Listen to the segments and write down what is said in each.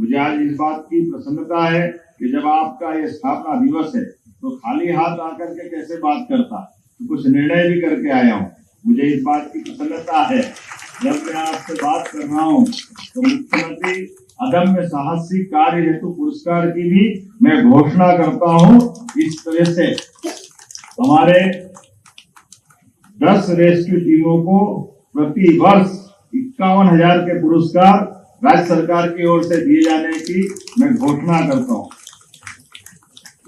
मुझे आज इस बात की प्रसन्नता है कि जब आपका ये स्थापना दिवस है तो खाली हाथ आकर के कैसे बात करता, तो कुछ निर्णय भी करके आया हूँ। मुझे इस बात की प्रसन्नता है जब मैं आपसे बात कर रहा हूँ तो मुख्यमंत्री अदम्य साहसिक कार्य हेतु पुरस्कार की भी मैं घोषणा करता हूँ। इस तरह से हमारे 10 रेस्क्यू टीमों को प्रति वर्ष 51,000 के पुरस्कार राज्य सरकार की ओर से दिए जाने की मैं घोषणा करता हूँ।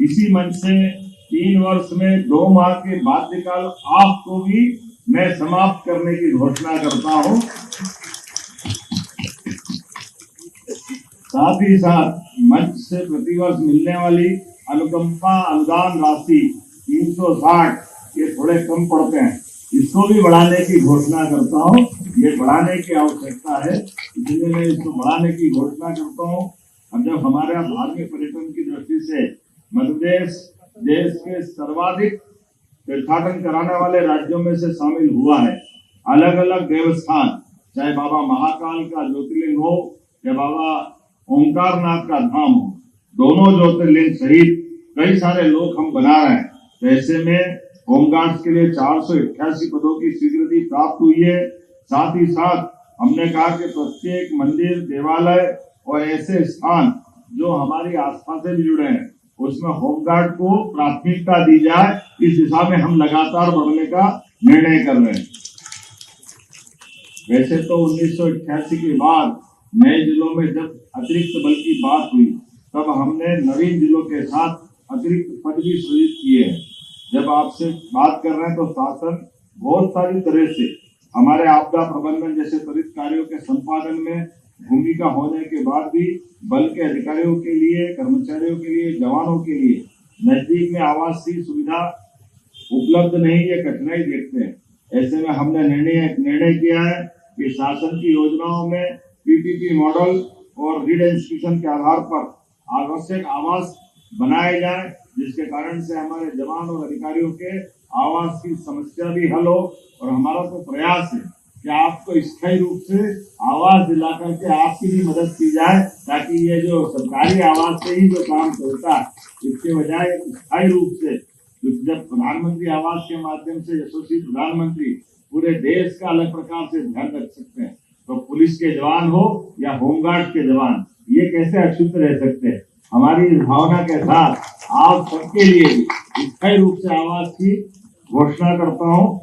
इसी मंच से 3 वर्ष में 2 माह के बाध्यकाल ऑफ को भी मैं समाप्त करने की घोषणा करता हूँ। साथ ही साथ मंच से प्रतिवर्ष मिलने वाली अनुकंपा अनुदान राशि 360 ये थोड़े कम पड़ते हैं, इसको भी बढ़ाने की घोषणा करता हूँ। ये बढ़ाने की आवश्यकता है, इसलिए मैं इसको बढ़ाने की घोषणा करता हूँ। अब जब हमारे यहाँ धार्मिक पर्यटन की दृष्टि से मध्य प्रदेश देश के सर्वाधिक तीर्थाटन कराने वाले राज्यों में से शामिल हुआ है। अलग अलग देवस्थान, चाहे बाबा महाकाल का ज्योतिर्लिंग हो या बाबा ओंकारनाथ का धाम हो, दोनों ज्योतिर्लिंग सहित कई सारे लोग हम बना रहे हैं। तो ऐसे में होमगार्ड्स के लिए 488 पदों की स्वीकृति प्राप्त हुई है। साथ ही साथ हमने कहा कि प्रत्येक मंदिर, देवालय और ऐसे स्थान जो हमारी आस्था से भी जुड़े हैं उसमें होमगार्ड को प्राथमिकता दी जाए। इस दिशा में हम लगातार बढ़ने का निर्णय कर रहे हैं। वैसे तो 1988 के बाद नए जिलों में जब अतिरिक्त बल की बात हुई तब हमने नवीन जिलों के साथ अतिरिक्त पद भी सृजित किए हैं। जब आपसे बात कर रहे हैं तो शासन बहुत सारी तरह से हमारे आपदा प्रबंधन जैसे त्वरित कार्यों के संपादन में भूमिका होने के बाद भी बल के अधिकारियों के लिए, कर्मचारियों के लिए, जवानों के लिए नजदीक में आवासीय सुविधा उपलब्ध नहीं, ये कठिनाई देखते हैं। ऐसे में हमने निर्णय किया है कि शासन की योजनाओं में पीपीपी मॉडल और रीडेंसिफिकेशन के आधार पर आवश्यक आवास बनाए जाए, जिसके कारण से हमारे जवान और अधिकारियों के आवास की समस्या भी हल हो। और हमारा तो प्रयास है कि आपको स्थायी रूप से आवास दिला करके आपकी भी मदद की जाए, ताकि ये जो सरकारी आवास से ही जो काम चलता है इसके बजाय स्थायी रूप से जब प्रधानमंत्री आवास के माध्यम से यशस्वी प्रधानमंत्री पूरे देश का अलग प्रकार से ध्यान रख सकते हैं, तो पुलिस के जवान हो या होमगार्ड के जवान ये कैसे अछूत रह सकते हैं। हमारी इस भावना के साथ आप सबके लिए भी स्थायी रूप से आवास की घोषणा करता हूँ।